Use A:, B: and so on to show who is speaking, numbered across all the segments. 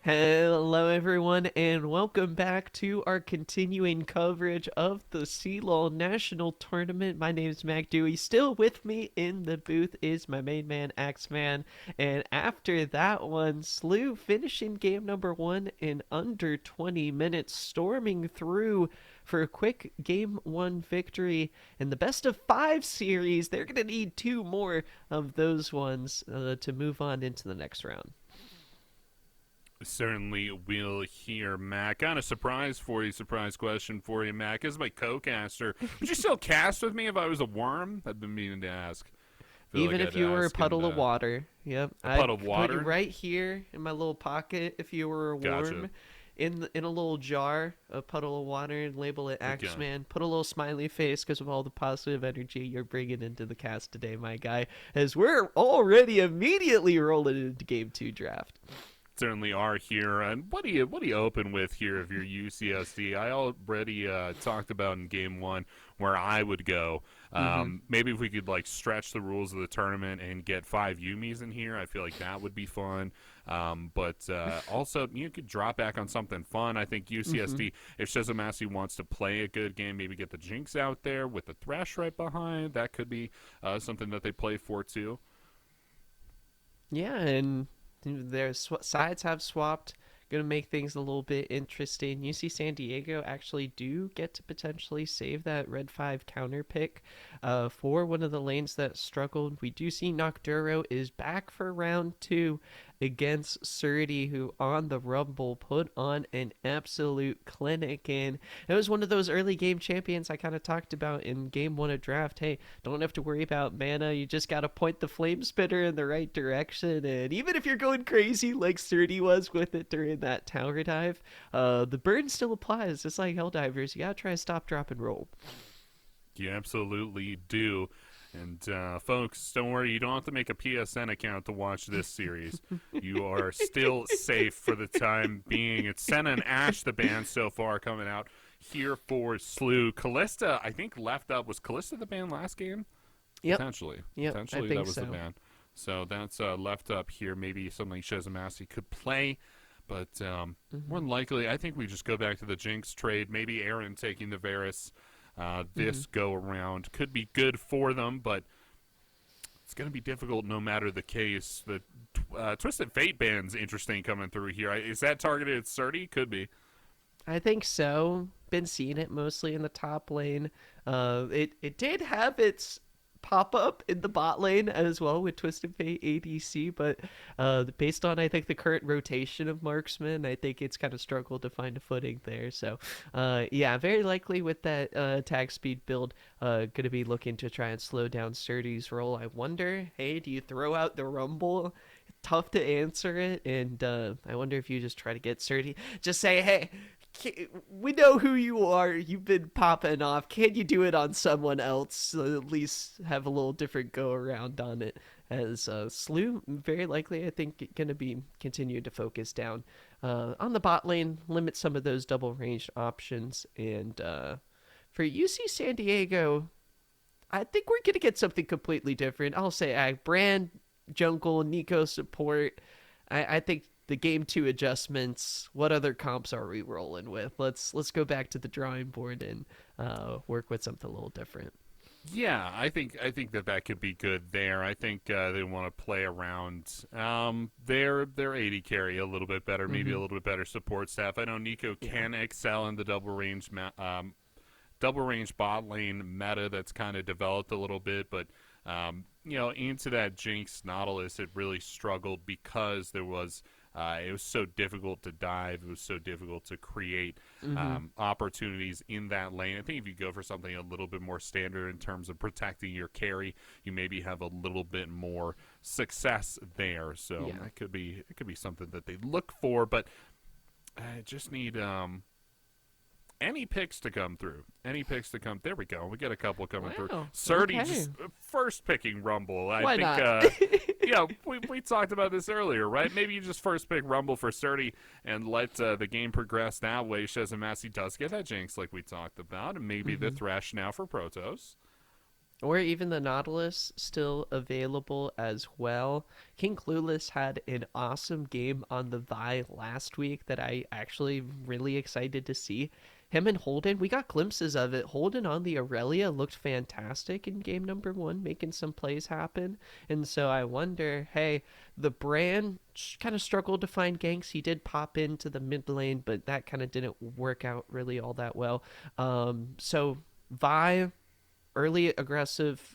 A: Hello, everyone, and welcome back to our continuing coverage of the CLOL National Tournament. My name is Mac Dewey. Still with me in the booth is my main man, Axeman. And after that one, Slew finishing game number one in under 20 minutes, storming through for a quick game one victory in the best of five series. They're going to need two more of those ones to move on into the next round.
B: Certainly will hear, Mac. Got a surprise question for you, Mac. As my co-caster, would you still cast with me if I was a worm? I've been meaning to ask. Feel
A: Even
B: like
A: if
B: I'd
A: you were a
B: ask,
A: puddle
B: and
A: of water. Yep.
B: a
A: I'd
B: puddle of
A: put you
B: water.
A: right here in my little pocket if you were a
B: Gotcha.
A: worm. In a little jar, a puddle of water, and label it
B: Okay.
A: Axeman. Put a little smiley face because of all the positive energy you're bringing into the cast today, my guy. As we're already immediately rolling into game two draft.
B: Certainly are here. And what do you open with here if you're UCSD? I already talked about in game one where I would go.
A: Mm-hmm.
B: Maybe if we could like stretch the rules of the tournament and get 5 Yumis in here, I feel like that would be fun. But also you could drop back on something fun. I think
A: Mm-hmm.
B: UCSD, if Shizumasi wants to play a good game, maybe get the Jinx out there with the Thresh right behind. That could be something that they play for too.
A: Yeah, and their sides have swapped. Going to make things a little bit interesting. UC San Diego actually do get to potentially save that red 5 counter pick for one of the lanes that struggled. We do see Nocturo is back for round two against Surdy, who on the Rumble put on an absolute clinic. And it was one of those early game champions I kind of talked about in game one of draft. Hey, don't have to worry about mana. You just got to point the flame spitter in the right direction. And even if you're going crazy like Surdy was with it during that tower dive, the burn still applies. Just like Helldivers, you got to try to stop, drop, and roll.
B: You absolutely do. And folks, don't worry, you don't have to make a PSN account to watch this series. You are still safe for the time being. It's Senna and Ash, the band so far, coming out here for Slew. Callista, I think, left up. Was Callista the band last game?
A: Yep,
B: Potentially.
A: yep, I
B: Potentially that
A: think
B: was the
A: so.
B: band. So that's left up here. Maybe something Shizumasi could play. But more
A: Mm-hmm.
B: than likely, I think we just go back to the Jinx trade. Maybe Aaron taking the Varus
A: Mm-hmm.
B: this go around could be good for them, but it's going to be difficult no matter the case. The Twisted Fate band's interesting coming through here. Is that targeted at Surdy? Could be.
A: I think so. Been seeing it mostly in the top lane. It did have its pop up in the bot lane as well with Twisted Fate ADC, but based on I think the current rotation of marksman, I think it's kind of struggled to find a footing there. So yeah, very likely with that attack speed build, gonna be looking to try and slow down Sturdy's roll. I wonder, hey, do you throw out the Rumble? Tough to answer it, and I wonder if you just try to get Sturdy. Just say, hey, we know who you are. You've been popping off. Can you do it on someone else? So at least have a little different go around on it. As Slew, very likely, I think, going to be continued to focus down on the bot lane, limit some of those double ranged options. And for UC San Diego, I think we're going to get something completely different. I'll say Brand, Jungle, Nico support. I think the game two adjustments. What other comps are we rolling with? Let's go back to the drawing board and work with something a little different.
B: Yeah, I think that could be good there. I think they want to play around their 80 carry a little bit better, maybe
A: Mm-hmm.
B: a little bit better support staff. I know Nico
A: Yeah.
B: can excel in the double range bot lane meta that's kind of developed a little bit, but into that Jinx Nautilus, it really struggled because it was so difficult to dive. It was so difficult to create
A: Mm-hmm.
B: opportunities in that lane. I think if you go for something a little bit more standard in terms of protecting your carry, you maybe have a little bit more success there. So
A: Yeah.
B: it could be something that they look for, but I just need any picks to come through. Any picks to come. There we go. We get a couple coming through.
A: Wow.
B: Surdy
A: Okay.
B: just first picking Rumble. I
A: Why
B: think.
A: not?
B: Yeah, we talked about this earlier, right? Maybe you just first pick Rumble for Surdy and let the game progress that way. Shazamasi does get that Jinx like we talked about, and maybe the
A: Mm-hmm.
B: Thresh now for Protoss.
A: Or even the Nautilus still available as well. King Clueless had an awesome game on the Vi last week that I actually really excited to see. Him and Holden, we got glimpses of it. Holden on the Aurelia looked fantastic in game number one, making some plays happen. And so I wonder, hey, the brand kind of struggled to find ganks. He did pop into the mid lane, but that kind of didn't work out really all that well. So Vi early aggressive.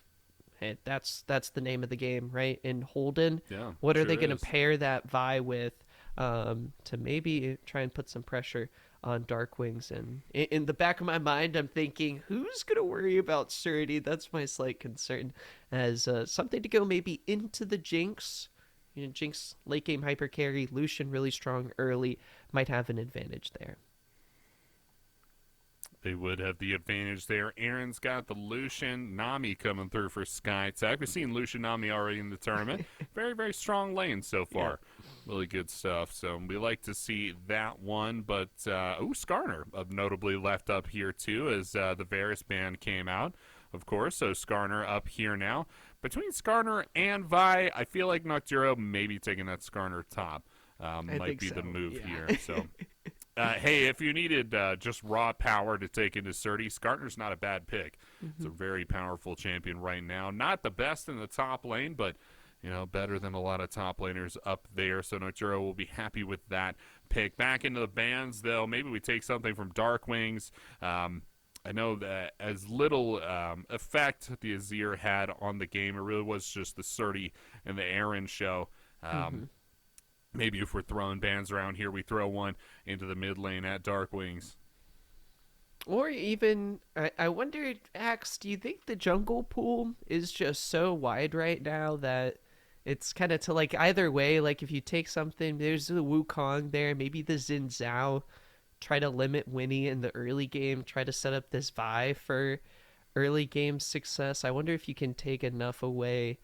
A: Hey, that's the name of the game, right? In Holden,
B: Yeah,
A: what are they
B: sure
A: going to
B: is.
A: pair that Vi with to maybe try and put some pressure on Darkwings? And in the back of my mind, I'm thinking, who's going to worry about Surety? That's my slight concern, as something to go maybe into the Jinx. You know, Jinx late game hyper carry, Lucian really strong early, might have an advantage there.
B: They would have the advantage there. Aaron's got the Lucian. Nami coming through for SkyTech. We've seen Lucian Nami already in the tournament. Very, very strong lane so
A: Yeah,
B: far. Really good stuff. So we like to see that one. But, Skarner notably left up here too as the Varus ban came out, of course. So Skarner up here now. Between Skarner and Vi, I feel like Nocturo maybe taking that Skarner top
A: I
B: might
A: think
B: be the
A: so.
B: move here.
A: Yeah.
B: So hey, if you needed just raw power to take into Surdy, Skarner's not a bad pick. It's a
A: Mhm.
B: very powerful champion right now. Not the best in the top lane, but better than a lot of top laners up there. So Noturo will be happy with that pick. Back into the bans, though, maybe we take something from Darkwings. I know that as little effect the Azir had on the game, it really was just the Surdy and the Aaron show. Um,
A: Mhm.
B: Maybe if we're throwing bans around here, we throw one into the mid lane at Dark Wings.
A: Or even, I wonder, Axe, do you think the jungle pool is just so wide right now that it's kind of to like either way? Like if you take something, there's the Wukong there, maybe the Xin Zhao, try to limit Winnie in the early game, try to set up this Vi for early game success. I wonder if you can take enough away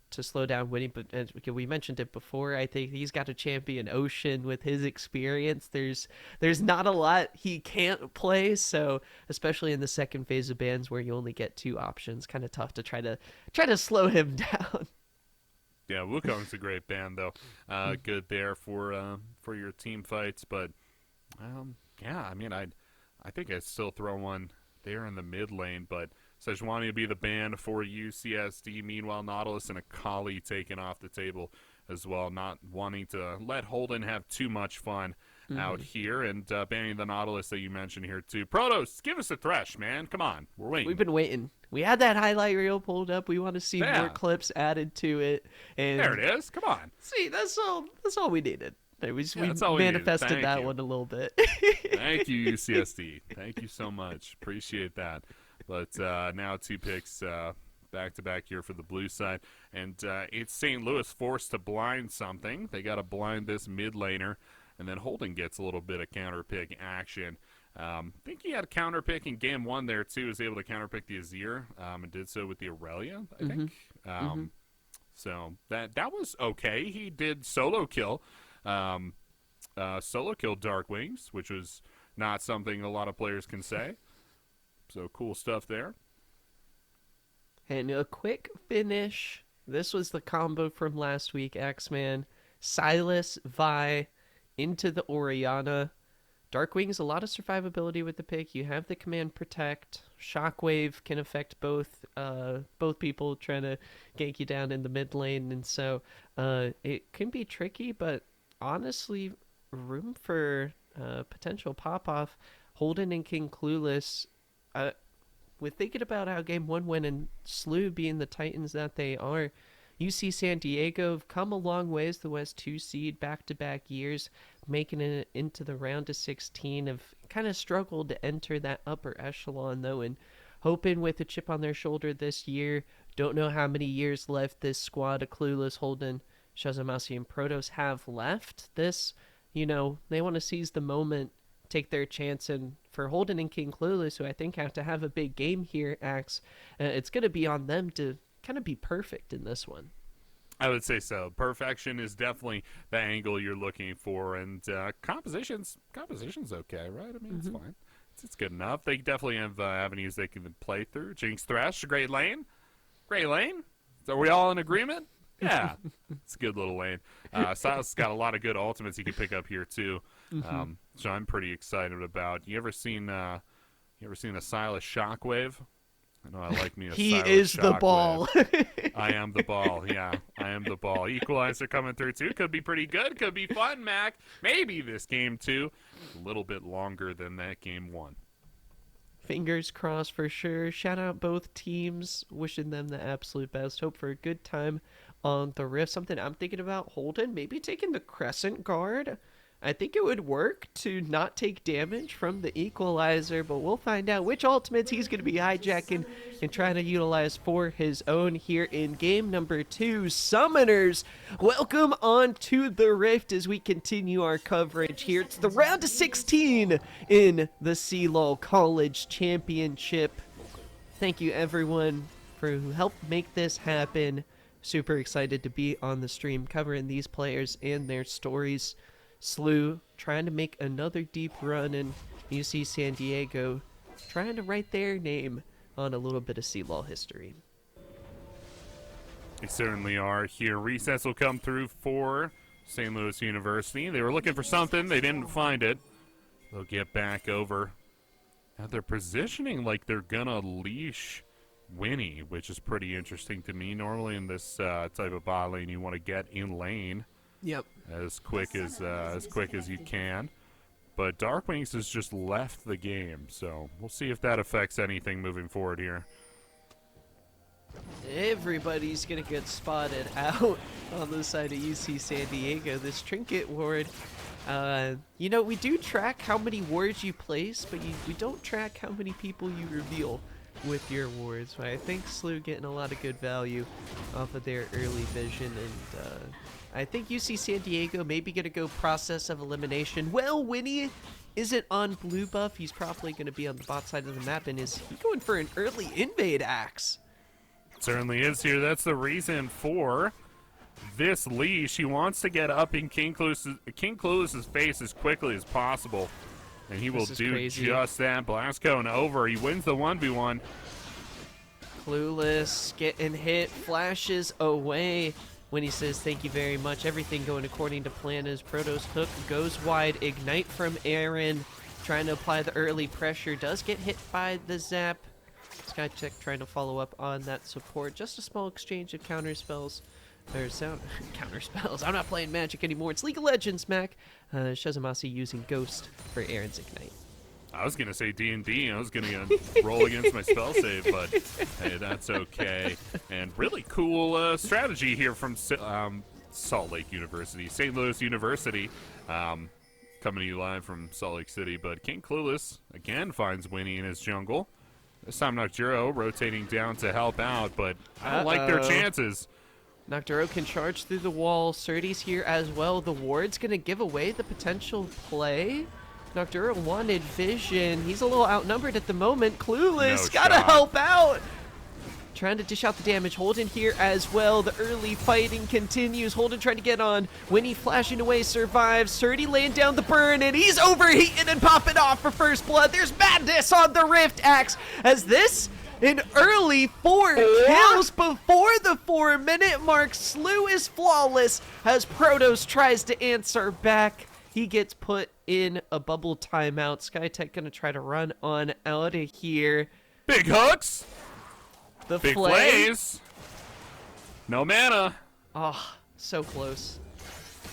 A: to slow down Winnie. But as we mentioned it before, I think he's got to champion Ocean with his experience. There's not a lot he can't play, so especially in the second phase of bans where you only get two options, kind of tough to try to slow him down.
B: Yeah, Wukong's a great band though. Good there for your team fights, but yeah, I mean, I think I'd still throw one there in the mid lane, but Sejuani would be the ban for UCSD. Meanwhile, Nautilus and Akali taken off the table as well, not wanting to let Holden have too much fun out
A: Mm-hmm.
B: here, and banning the Nautilus that you mentioned here too. Protos, give us a Thresh, man. Come on, we're
A: We've
B: waiting.
A: been waiting. We had that highlight reel pulled up. We want to see more
B: Yeah,
A: clips added to it,
B: there
A: and
B: it is. Come on.
A: see, that's all we needed.
B: Yeah,
A: We
B: that's all we needed.
A: manifested
B: Thank
A: that
B: you.
A: one a little bit.
B: Thank you, UCSD. Thank you so much. Appreciate that. But now two picks back to back here for the blue side. And it's St. Louis forced to blind something. They got to blind this mid laner. And then Holden gets a little bit of counter pick action. I think he had a counter pick in game one there, too. He was able to counter pick the Azir and did so with the Aurelia, I
A: Mm-hmm.
B: think.
A: Mm-hmm.
B: So that was okay. He did solo kill. Um, Solo killed Dark Wings, which was not something a lot of players can say. So cool stuff there.
A: And a quick finish. This was the combo from last week, X Man. Silas, Vi, into the Oriana. Darkwing's a lot of survivability with the pick. You have the command protect. Shockwave can affect both people trying to gank you down in the mid lane, and so it can be tricky. But honestly, room for potential pop off. Holden and King Clueless. Uh, with thinking about how game one went and SLU being the Titans that they are, UC San Diego have come a long ways. The West 2 seed back to back years, making it into the round of 16. Have kind of struggled to enter that upper echelon though, and hoping with a chip on their shoulder this year. Don't know how many years left this squad of Clueless, Holden, Shazamasi, and Protos have left. They want to seize the moment, take their chance, and for Holden and King Clueless, who I think have to have a big game here, Axe, it's going to be on them to kind of be perfect in this one.
B: I would say so. Perfection is definitely the angle you're looking for, and composition's okay, right? I mean, it's
A: Mm-hmm.
B: fine. It's good enough. They definitely have avenues they can play through. Jinx Thresh, great lane. Great lane. So are we all in agreement? Yeah, it's a good little lane. Silas got a lot of good ultimates he can pick up here too, so I'm pretty excited about. You ever seen a Silas Shockwave? I know I like me a
A: He
B: Silas
A: is the
B: Shockwave.
A: ball.
B: I am the ball. Yeah, I am the ball. Equalizer coming through too. Could be pretty good. Could be fun, Mac. Maybe this game too. A little bit longer than that game one.
A: Fingers crossed for sure. Shout out both teams. Wishing them the absolute best. Hope for a good time on the Rift. Something I'm thinking about, Holden, maybe taking the Crescent Guard. I think it would work to not take damage from the Equalizer, but we'll find out which ultimates he's going to be hijacking and trying to utilize for his own here in game number 2. Summoners, welcome on to the Rift as we continue our coverage here. It's the round of 16 in the CLOL College Championship. Thank you everyone who helped make this happen. Super excited to be on the stream covering these players and their stories. Slew trying to make another deep run, and UC San Diego trying to write their name on a little bit of CLOL history.
B: They certainly are here. Recess will come through for St. Louis University. They were looking for something. They didn't find it. They'll get back over. Now they're positioning like they're going to leash Winnie, which is pretty interesting to me. Normally in this type of bot lane, you want to get in lane.
A: Yep.
B: As quick as you can. But Darkwings has just left the game, so we'll see if that affects anything moving forward here.
A: Everybody's going to get spotted out on the side of UC San Diego. This Trinket Ward, you know, we do track how many wards you place, but we don't track how many people you reveal with your wards. But I think Slew getting a lot of good value off of their early vision, and I think UC San Diego maybe going to go process of elimination. Well, Winnie isn't on blue buff. He's probably going to be on the bot side of the map, and is he going for an early invade axe?
B: Certainly is here. That's the reason for this leash. He wants to get up in King Clueless's face as quickly as possible, and he will do
A: crazy.
B: just that. Blast cone over. He wins the 1v1.
A: Clueless getting hit, flashes away when he says thank you very much. Everything going according to plan as Protoss hook goes wide. Ignite from Aaron, trying to apply the early pressure. Does get hit by the zap. Skycheck trying to follow up on that support. Just a small exchange of counter spells. Or sound counter spells. I'm not playing Magic anymore. It's League of Legends, Mac. Shazamasi using Ghost for Aaron's Ignite.
B: I was going to say D&D. I was going to roll against my spell save, but hey, that's okay. And really cool strategy here from Salt Lake University, St. Louis University, coming to you live from Salt Lake City. But King Clueless, again, finds Winnie in his jungle. This time Nocturo rotating down to help out, but I don't like their chances.
A: Nocturo can charge through the wall. Surdy's here as well. The ward's going to give away the potential play. Nocturo wanted vision. He's a little outnumbered at the moment. Clueless, gotta help out. Trying to dish out the damage. Holden here as well. The early fighting continues. Holden trying to get on. Winnie flashing away, survives. Surdy laying down the burn, and he's overheating and popping off for first blood. There's madness on the Rift Axe, as this an early 4 kills before the 4-minute mark. Slew is flawless as Protoss tries to answer back. He gets put in a bubble timeout. Skytech gonna try to run on out of here.
B: Big hooks.
A: The
B: Big
A: flay.
B: plays. No mana.
A: Oh, so close.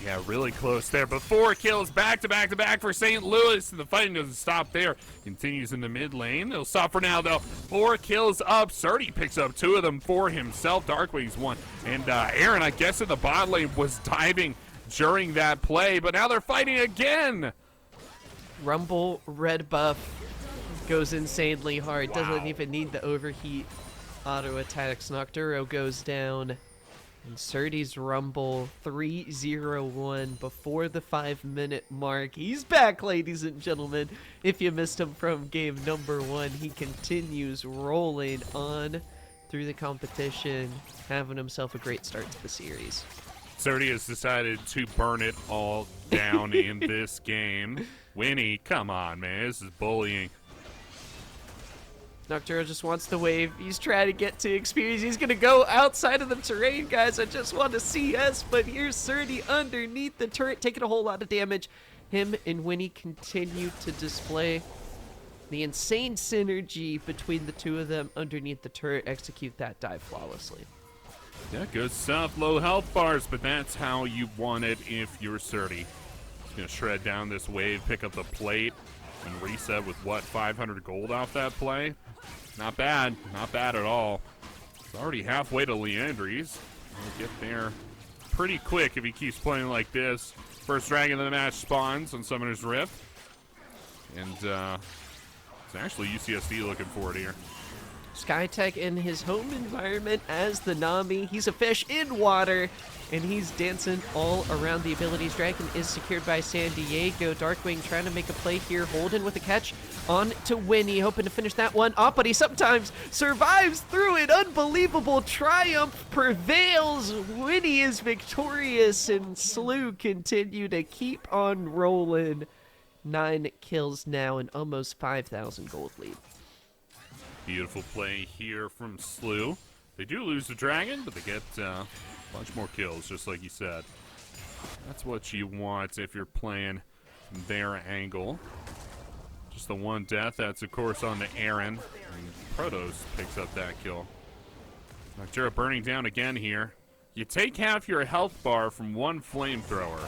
B: Yeah, really close there. But 4 kills back to back to back for St. Louis. The fighting doesn't stop there. Continues in the mid lane. It'll stop for now, though. 4 kills up. Surdy picks up 2 of them for himself. Darkwings 1. And Aaron, I guess in the bot lane, was diving during that play. But now they're fighting again.
A: Rumble red buff goes insanely hard.
B: Wow.
A: Doesn't even need the overheat auto attacks. Nocturo goes down. And Surdy's Rumble 3-0-1 before the 5-minute mark. He's back, ladies and gentlemen. If you missed him from game number 1, he continues rolling on through the competition, having himself a great start to the series.
B: Surdy has decided to burn it all down in this game. Winnie, come on, man. This is bullying.
A: Nocturo just wants to wave. He's trying to get to experience. He's going to go outside of the terrain, guys. I just want to CS, but here's Surdy underneath the turret, taking a whole lot of damage. Him and Winnie continue to display the insane synergy between the two of them underneath the turret, execute that dive flawlessly.
B: Yeah, good stuff. Low health bars, but that's how you want it if you're Surdy. He's going to shred down this wave, pick up the plate, and reset with, what, 500 gold off that play? Not bad. Not bad at all. He's already halfway to Leandry's. He'll get there pretty quick if he keeps playing like this. First dragon of the match spawns on Summoner's Rift. And it's actually UCSD looking for it here.
A: Skytech in his home environment as the Nami. He's a fish in water, and he's dancing all around the abilities. Dragon is secured by San Diego. Darkwing trying to make a play here. Holden with a catch on to Winnie, hoping to finish that one off, but he sometimes survives through it. Unbelievable triumph prevails. Winnie is victorious, and Slew continue to keep on rolling. 9 kills now and almost 5,000 gold lead.
B: Beautiful play here from Slew. They do lose the dragon, but they get a bunch more kills, just like you said. That's what you want if you're playing from their angle. Just the one death. That's, of course, on the Aaron. And Protoss picks up that kill. Noctura burning down again here. You take half your health bar from one flamethrower.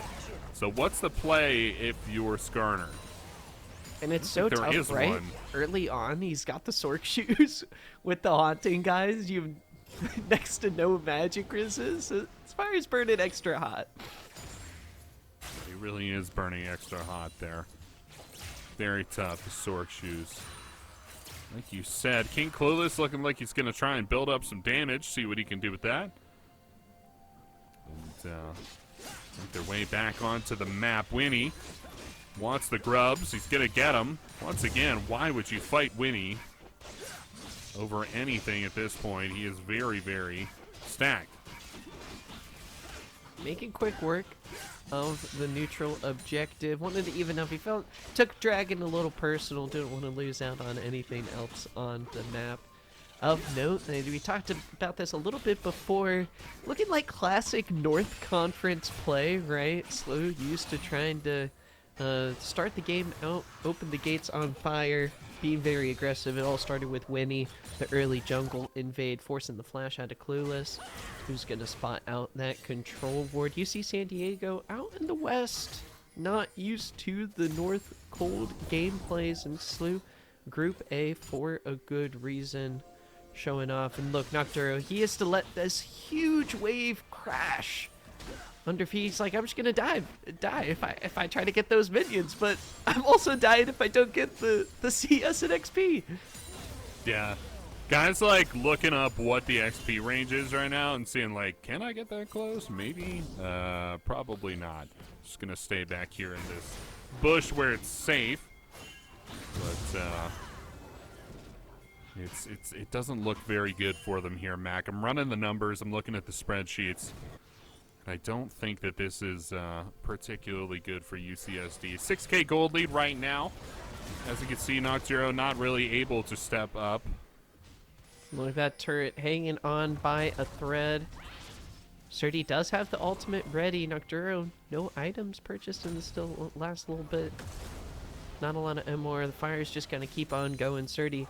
B: So what's the play if you're Skarner?
A: And it's so
B: there
A: tough,
B: is
A: right?
B: one.
A: Early on, he's got the Sork shoes with the Haunting guys. You next to no magic resist. Fire's burning extra hot.
B: He really is burning extra hot there. Very tough, the Sork shoes. Like you said, King Clueless looking like he's going to try and build up some damage, see what he can do with that. And make their way back onto the map. Winnie wants the grubs. He's going to get them. Once again, why would you fight Winnie over anything at this point? He is very, very stacked.
A: Making quick work of the neutral objective. Wanted to even up. He took Dragon a little personal. Didn't want to lose out on anything else on the map. Of note, and we talked about this a little bit before, looking like classic North Conference play, right? Slow used to trying to start the game out, open the gates on fire, being very aggressive. It all started with Winnie, the early jungle invade, forcing the flash out of Clueless, who's going to spot out that control ward. You see San Diego out in the west, not used to the North cold gameplays, and Slew Group A for a good reason, showing off. And look, Nocturo, he has to let this huge wave crash under feet. He's like, I'm just gonna die if I try to get those minions, but I'm also dying if I don't get the CS and XP.
B: Yeah. Guys like looking up what the XP range is right now and seeing like, can I get that close? Maybe. Probably not. Just gonna stay back here in this bush where it's safe. But it doesn't look very good for them here, Mac. I'm running the numbers, I'm looking at the spreadsheets. I don't think that this is particularly good for UCSD. 6K gold lead right now. As you can see, Nocturo not really able to step up.
A: Look at that turret hanging on by a thread. Surdy does have the ultimate ready. Nocturo, no items purchased in the still last little bit. Not a lot of MR. The fire is just going to keep on going. Surdy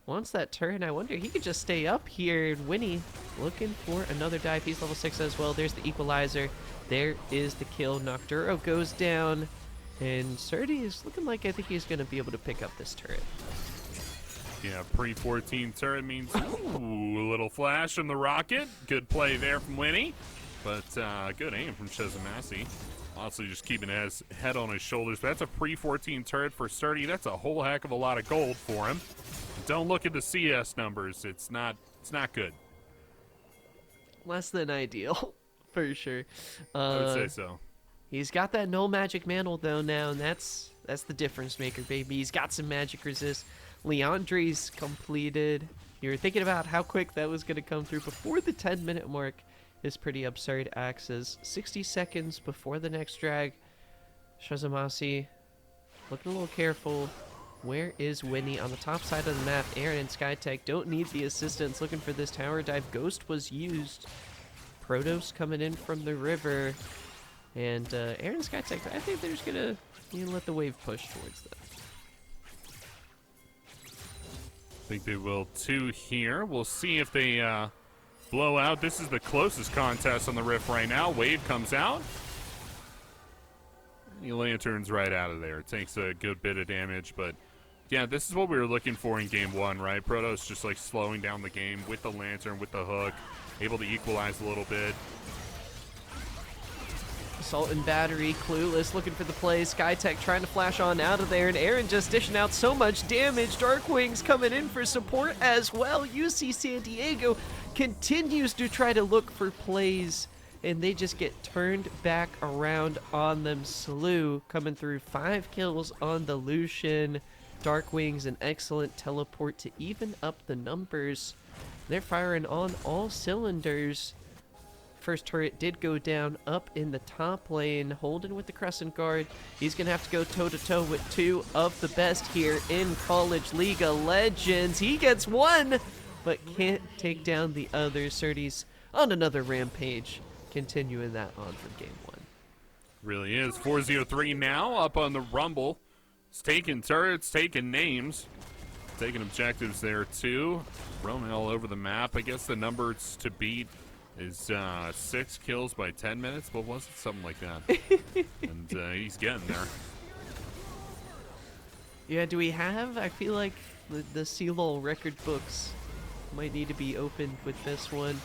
A: wants that turn. I wonder, he could just stay up here. Winnie looking for another dive. He's level 6 as well. There's the equalizer. There is the kill. Nocturo goes down. And Surdy is looking like I think he's going to be able to pick up this turret.
B: Yeah, pre-14 turret means, ooh, a little flash from the rocket. Good play there from Winnie. But good aim from Shazamasi. Also just keeping his head on his shoulders. But that's a pre-14 turret for Surdy. That's a whole heck of a lot of gold for him. Don't look at the CS numbers. It's not good.
A: Less than ideal, for sure.
B: I would say so.
A: He's got that no magic mantle though now, and that's the difference maker, baby. He's got some magic resist. Leandry's completed. You're thinking about how quick that was going to come through before the 10-minute mark is pretty absurd. Axes 60 seconds before the next drag. Shazamasi looking a little careful. Where is Winnie? On the top side of the map, Aaron and Skytech don't need the assistance. Looking for this tower dive. Ghost was used. Protos coming in from the river. And Aaron and Skytech, I think they're just going to let the wave push towards them.
B: I think they will too here. We'll see if they blow out. This is the closest contest on the Rift right now. Wave comes out. He lanterns right out of there. It takes a good bit of damage, but yeah, this is what we were looking for in game one, right? Protoss just like slowing down the game with the lantern, with the hook, able to equalize a little bit.
A: Assault and battery, clueless, looking for the play. Skytech trying to flash on out of there, and Aaron just dishing out so much damage. Darkwing's coming in for support as well. UC San Diego continues to try to look for plays, and they just get turned back around on them. Slew coming through 5 kills on the Lucian. Darkwing's an excellent teleport to even up the numbers. They're firing on all cylinders. First turret did go down up in the top lane. Holden with the Crescent Guard. He's going to have to go toe-to-toe with 2 of the best here in College League of Legends. He gets 1, but can't take down the other. Surdy's on another rampage, continuing that on from game 1.
B: Really is. 4-0-3 now up on the Rumble. It's taking turrets, taking names, taking objectives there too. Roaming all over the map. I guess the numbers to beat is 6 kills by 10 minutes. What was it? Something like that. And he's getting there.
A: Yeah, do we have? I feel like the CLOL record books might need to be opened with this one.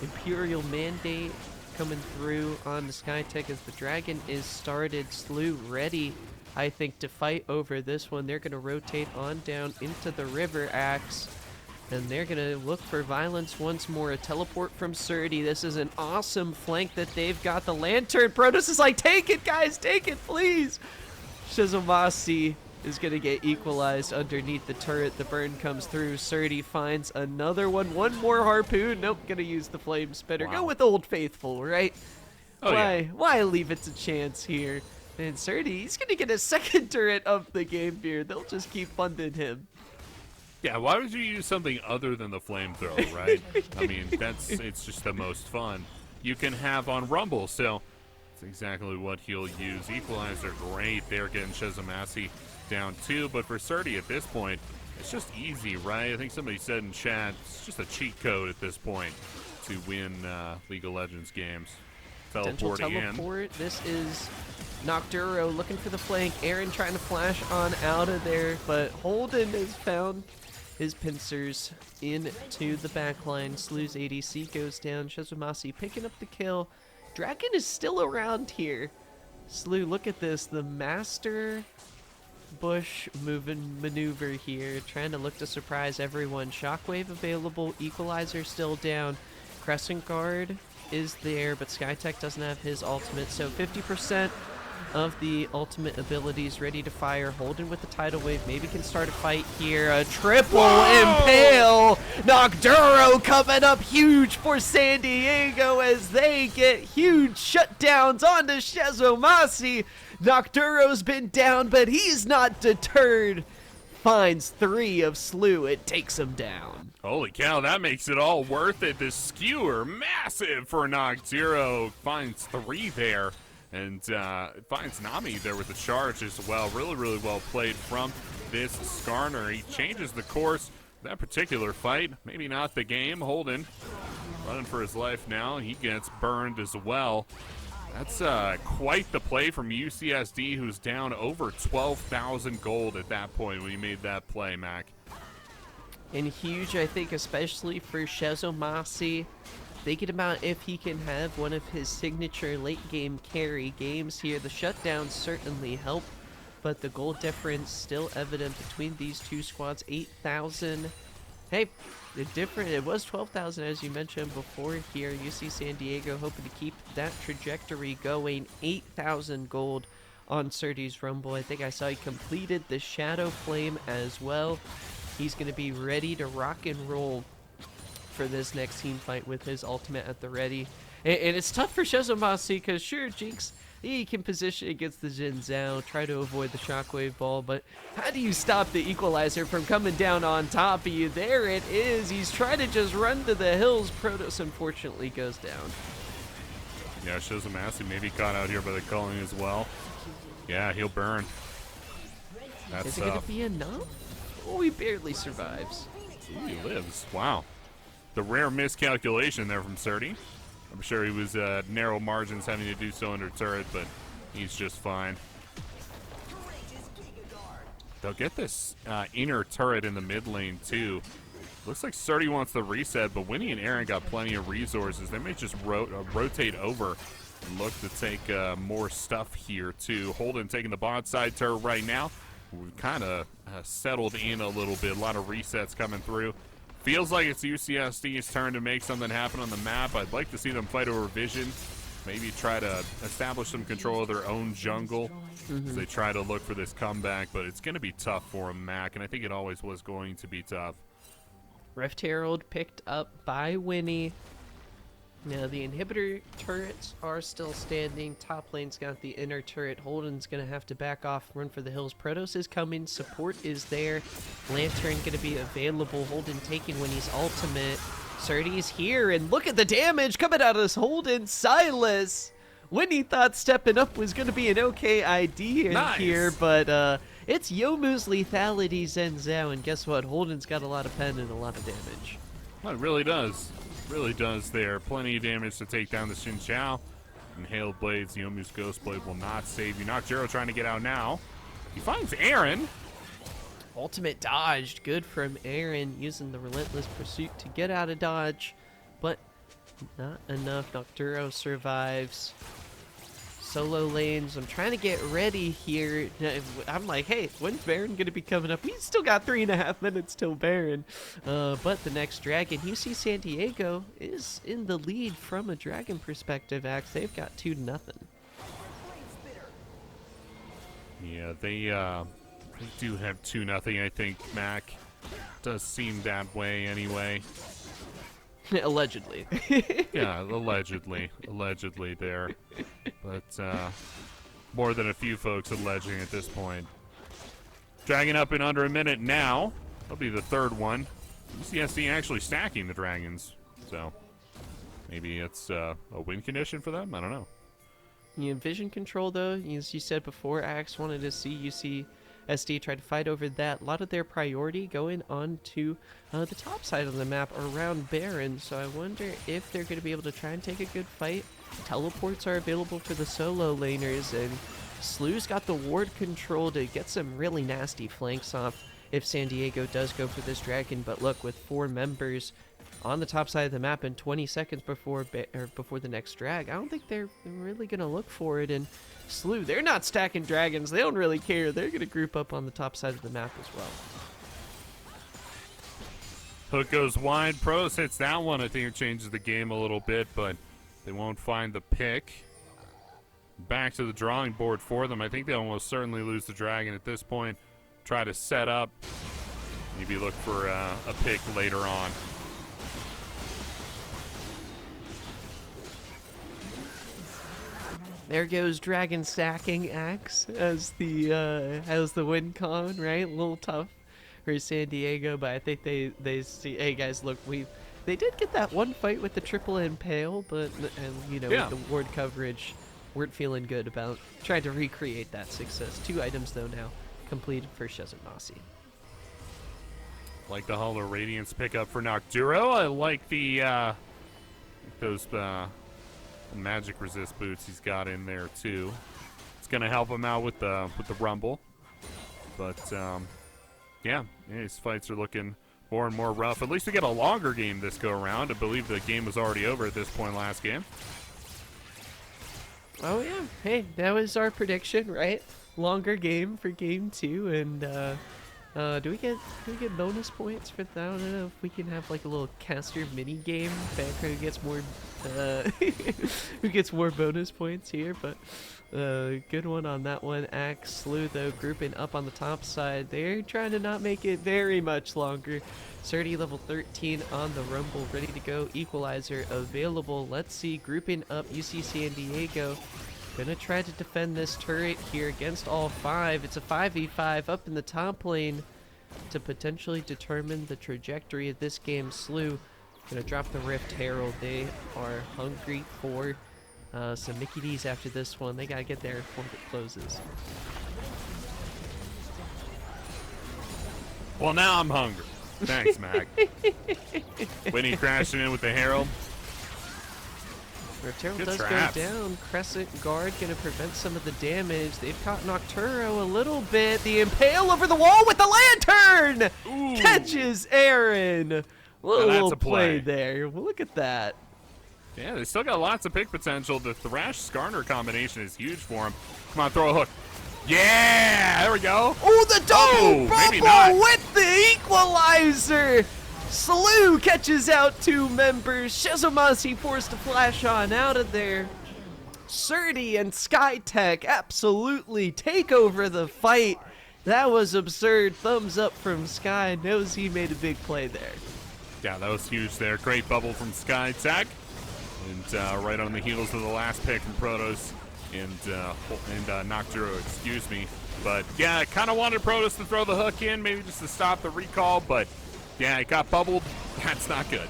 A: Imperial Mandate coming through on the Skytech as the Dragon is started. Slew ready, I think, to fight over this one. They're going to rotate on down into the River Axe. And they're going to look for violence once more. A teleport from Surdy. This is an awesome flank that they've got. The Lantern. Protoss is like, take it, guys. Take it, please. Shizomasi is going to get equalized underneath the turret. The burn comes through. Surdy finds another one. One more harpoon. Nope, going to use the flame spitter.
B: Wow.
A: Go with Old Faithful, right?
B: Oh,
A: why?
B: yeah.
A: Why leave it to chance here? And Surdy, he's going to get a second turret of the game here. They'll just keep funding him.
B: Yeah, why would you use something other than the flamethrower, right? I mean, it's just the most fun you can have on Rumble, so it's exactly what he'll use. Equalizer, great. They're getting Shizomasi down too, but for Surdy at this point, it's just easy, right? I think somebody said in chat, it's just a cheat code at this point to win League of Legends games. Teleporting
A: teleport. This is Nocturo looking for the flank. Aaron trying to flash on out of there, but Holden has found his pincers into the backline. Slew's ADC goes down. Shizomasi picking up the kill. Dragon is still around here. Slew, look at this. The master bush moving maneuver here. Trying to look to surprise everyone. Shockwave available. Equalizer still down. Crescent Guard is there, but Skytech doesn't have his ultimate. So 50% of the ultimate abilities ready to fire. Holden with the tidal wave, maybe can start a fight here. A triple impale. Nocturo coming up huge for San Diego as they get huge shutdowns onto Shizomasi. Nocturo's been down, but he's not deterred. Finds 3 of Slew. It takes him down.
B: Holy cow, that makes it all worth it. The skewer, massive for Nocturo. Finds 3 there. And finds Nami there with the charge as well. Really, really well played from this Skarner. He changes the course of that particular fight. Maybe not the game. Holden running for his life now. He gets burned as well. That's quite the play from UCSD, who's down over 12,000 gold at that point when he made that play, Mac.
A: And huge, I think, especially for Shizomasi. Thinking about if he can have one of his signature late game carry games here. The shutdowns certainly help, but the goal difference still evident between these two squads. 8,000. Hey, it was 12,000 as you mentioned before here. UC San Diego hoping to keep that trajectory going. 8,000 gold on Surdy's Rumble. I think I saw he completed the Shadow Flame as well. He's going to be ready to rock and roll for this next team fight with his ultimate at the ready. And it's tough for Shizomasi because sure, Jinx He can position against the Jin Zhao, try to avoid the shockwave ball, but how do you stop the equalizer from coming down on top of you? There it is. He's trying to just run to the hills. Protoss unfortunately goes down.
B: Yeah, shows a massive maybe caught out here by the culling as well. Yeah, he'll burn. That's
A: Is it going to be enough? Oh, he barely survives.
B: Ooh, he lives. Wow. The rare miscalculation there from Surdy. I'm sure he was narrow margins having to do so under turret, but he's just fine. They'll get this inner turret in the mid lane too. Looks like Surdy wants the reset, but Winnie and Aaron got plenty of resources. They may just rotate over and look to take more stuff here too. Holden taking the bot side turret right now. We've kind of settled in a little bit. A lot of resets coming through. Feels like it's UCSD's turn to make something happen on the map. I'd like to see them fight over vision. Maybe try to establish some control of their own jungle as they try to look for this comeback. But it's going to be tough for them, Mac, and I think it always was going to be tough.
A: Rift Herald picked up by Winnie. Now the inhibitor turrets are still standing. Top lane's got the inner turret. Holden's gonna have to back off, run for the hills. Protoss is coming. Support is there. Lantern gonna be available. Holden taking Winnie's ultimate. Surdy's here, and look at the damage coming out of this Holden. Silas! Winnie thought stepping up was gonna be an okay idea here, but it's Youmuu's lethality Zen Zhao, and guess what? Holden's got a lot of pen and a lot of damage.
B: Well, it really does. Really does there. Plenty of damage to take down the Xin Zhao. Inhaled Blades, Youmuu's Ghost Blade will not save you. Nocturo trying to get out now. He finds Aaron.
A: Ultimate dodged. Good from Aaron, using the Relentless Pursuit to get out of dodge, but not enough. Nocturo survives. Solo lanes, I'm trying to get ready here. I'm like, hey, when's Baron gonna be coming up? He's still got 3.5 minutes till Baron. But the next dragon, UC San Diego is in the lead from a dragon perspective, Axe. They've got 2-0.
B: Yeah, they do have 2-0, I think, Mac. Does seem that way anyway.
A: Allegedly.
B: Yeah, allegedly there. But more than a few folks alleging at this point. Dragon up in under a minute now. That'll be the third one. UCSD actually stacking the dragons, so maybe it's a win condition for them. I don't know.
A: Yeah, vision control, though, as you said before, Axe wanted to see UCSD try to fight over that. A lot of their priority going on to the top side of the map around Baron, so I wonder if they're going to be able to try and take a good fight. Teleports are available for the solo laners, and Slew's got the ward control to get some really nasty flanks off if San Diego does go for this dragon. But look, with 4 members on the top side of the map in 20 seconds before the next drag, I don't think they're really going to look for it. And Slew, they're not stacking dragons. They don't really care. They're going to group up on the top side of the map as well.
B: Hook goes wide. Pros hits that one. I think it changes the game a little bit, but they won't find the pick. Back to the drawing board for them. I think they almost certainly lose the dragon at this point. Try to set up. Maybe look for a pick later on.
A: There goes dragon stacking Axe as the win con, right? A little tough for San Diego, but I think they see, hey guys, look, they did get that one fight with the triple impale, but with the ward coverage, weren't feeling good about trying to recreate that success. 2 items though now completed for Shezin Nasi.
B: Like the Hollow Radiance pickup for Nocturo. I like the those magic resist boots he's got in there too. It's gonna help him out with the rumble. But yeah, his fights are looking more and more rough. At least we get a longer game this go around. I believe the game was already over at this point last game.
A: Oh yeah, hey, that was our prediction, right? Longer game for game 2, and do we get bonus points for that? I don't know if we can have like a little caster mini game. Who gets more who gets more bonus points here, but good one on that one. Axe, Slew though grouping up on the top side. They're trying to not make it very much longer. Surdy level 13 on the Rumble, ready to go. Equalizer available. Let's see, grouping up UC San Diego. Gonna try to defend this turret here against all 5. It's a 5v5 up in the top lane to potentially determine the trajectory of this game. Slew gonna drop the Rift Herald. They are hungry for some Mickey D's after this one. They gotta get there before it closes.
B: Well, now I'm hungry. Thanks, Mac. Winnie crashing in with the Herald.
A: Rift Herald
B: Good
A: does
B: traps.
A: go down. Crescent Guard gonna prevent some of the damage. They've caught Nocturo a little bit. The Impale over the wall with the lantern!
B: Ooh.
A: Catches Aaron!
B: Now that's a
A: play
B: play.
A: there. Well, look at that.
B: Yeah, they still got lots of pick potential. The Thrash-Skarner combination is huge for him. Come on, throw a hook. Yeah! There we go.
A: Oh, the double
B: maybe
A: bubble
B: not.
A: with the equalizer! Slew catches out 2 members. Shizumasi forced to flash on out of there. Surdy and Skytech absolutely take over the fight. That was absurd. Thumbs up from Sky. Knows he made a big play there.
B: Yeah, that was huge there. Great bubble from SkyTech. And right on the heels of the last pick from Protoss and Nocturo, excuse me. But yeah, I kind of wanted Protoss to throw the hook in, maybe just to stop the recall, but yeah, it got bubbled. That's not good.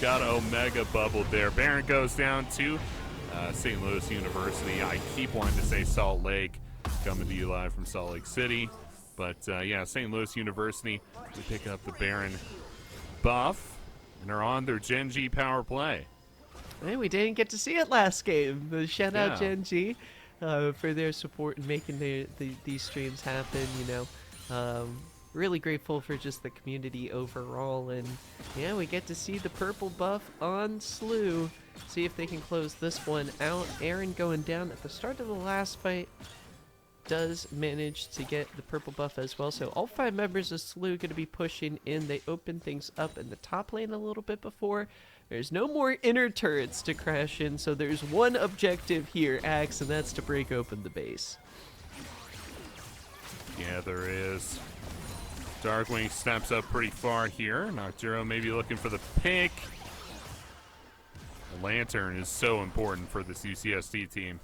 B: Got Omega bubbled there. Baron goes down to St. Louis University. I keep wanting to say Salt Lake, coming to you live from Salt Lake City. But yeah, St. Louis University, they pick up the Baron buff and are on their Gen G power play.
A: Hey, we didn't get to see it last game. Shout out
B: Yeah.
A: Gen G for their support and making these streams happen, you know. Really grateful for just the community overall. And yeah, we get to see the purple buff on Slew. See if they can close this one out. Aaron going down at the start of the last fight does manage to get the purple buff as well. So all 5 members of Slew going to be pushing in. They open things up in the top lane a little bit before. There's no more inner turrets to crash in, so there's one objective here, Axe, and that's to break open the base.
B: Yeah, there is. Darkwing steps up pretty far here. Nocturo maybe looking for the pick. The lantern is so important for this UCSD team.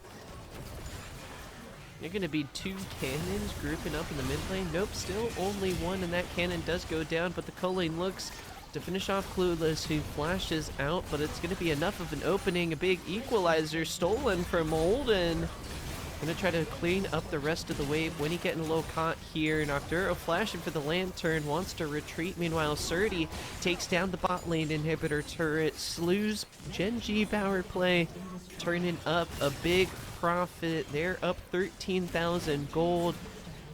A: You're going to be 2 cannons grouping up in the mid lane. Nope, still only 1, and that cannon does go down, but the co-lane looks to finish off Clueless, who flashes out, but it's going to be enough of an opening. A big equalizer stolen from Holden. Going to try to clean up the rest of the wave. Winnie getting a little caught here. Nocturo flashing for the lantern, wants to retreat. Meanwhile, Surdy takes down the bot lane inhibitor turret. Slew's Gen G power play turning up a big profit. They're up 13,000 gold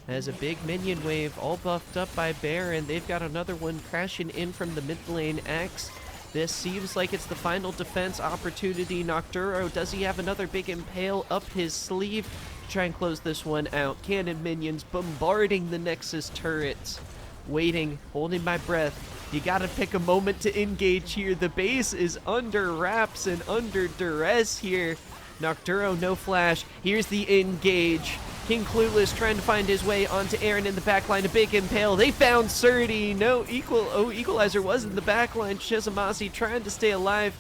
A: as a big minion wave all buffed up by Baron. They've got another one crashing in from the mid lane. X. This seems like it's the final defense opportunity. Nocturo, does he have another big impale up his sleeve to try and close this one out? Cannon minions bombarding the Nexus turrets. Waiting, holding my breath. You gotta pick a moment to engage here. The base is under wraps and under duress here. Nocturo, no flash. Here's the engage. King Clueless trying to find his way onto Aaron in the backline. A big impale. They found Surdy. No equalizer was in the backline. Shizumasi trying to stay alive.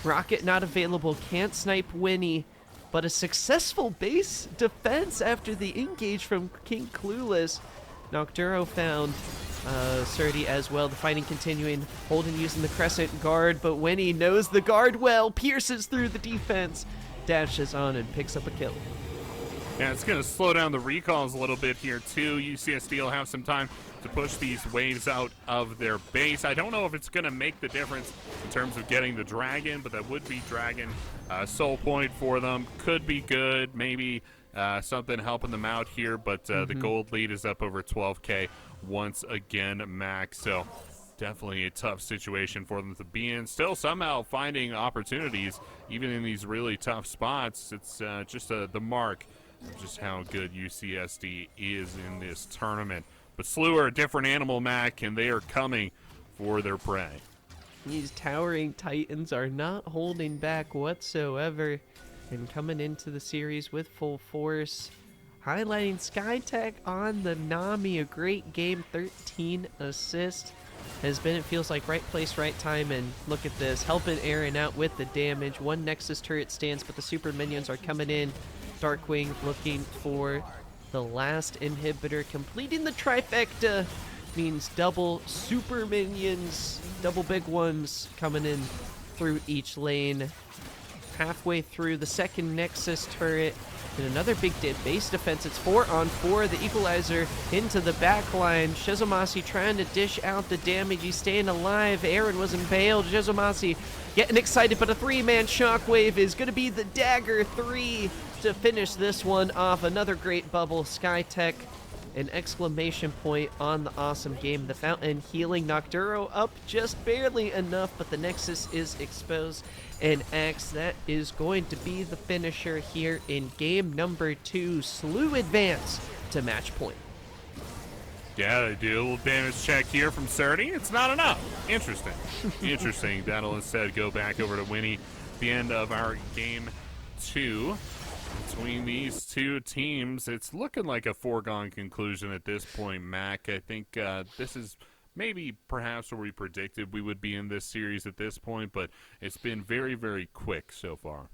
A: Rocket not available. Can't snipe Winnie. But a successful base defense after the engage from King Clueless. Nocturo found Surdy as well. The fighting continuing. Holden using the Crescent Guard, but Winnie knows the guard well. Pierces through the defense. Dashes on and picks up a kill.
B: Yeah, it's going to slow down the recalls a little bit here, too. UCSD will have some time to push these waves out of their base. I don't know if it's going to make the difference in terms of getting the Dragon, but that would be Dragon soul point for them. Could be good, maybe something helping them out here, but the gold lead is up over 12K once again, max. So definitely a tough situation for them to be in. Still somehow finding opportunities, even in these really tough spots. It's just the mark of just how good UCSD is in this tournament. But Slew are a different animal, Mac, and they are coming for their prey.
A: These towering titans are not holding back whatsoever and coming into the series with full force. Highlighting Skytech on the Nami, a great game, 13 assists. has been, it feels like, right place, right time. And look at this, helping Aaron out with the damage. One Nexus turret stands, but the super minions are coming in. Darkwing looking for the last inhibitor. Completing the trifecta means double super minions, double big ones coming in through each lane. Halfway through the second Nexus turret. And another big base defense. It's 4-on-4. The Equalizer into the back line. Shizumasi trying to dish out the damage. He's staying alive. Aaron was impaled. Shizumasi getting excited, but a 3-man shockwave is going to be the dagger 3 to finish this one off. Another great bubble. Skytech, an exclamation point on the awesome game. The fountain healing Nocturo up just barely enough, but the Nexus is exposed. And X, that is going to be the finisher here in game number 2. Slew advance to match point.
B: Yeah, they do a little damage check here from Cerny. It's not enough. Interesting. Interesting. That'll instead go back over to Winnie at the end of our game 2. Between these two teams, it's looking like a foregone conclusion at this point, Mac. I think this is maybe perhaps where we predicted we would be in this series at this point, but it's been very, very quick so far.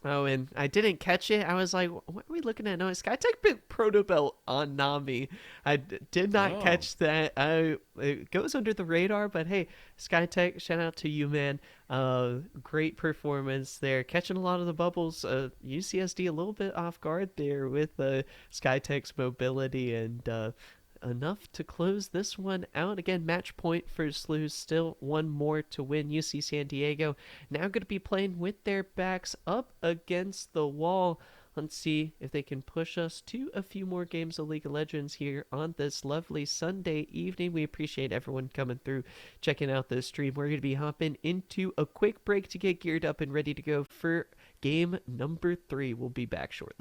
A: Oh, and I didn't catch it. I was like, what are we looking at? No, Skytech big proto belt on Nami. I did not catch that. It goes under the radar, but hey, Skytech, shout out to you, man. Great performance there. Catching a lot of the bubbles. UCSD a little bit off guard there with Skytech's mobility and enough to close this one out. Again, match point for Slews. Still one more to win. UC San Diego now going to be playing with their backs up against the wall. Let's see if they can push us to a few more games of League of Legends here on this lovely Sunday evening. We appreciate everyone coming through, checking out this stream. We're going to be hopping into a quick break to get geared up and ready to go for game number 3. We'll be back shortly.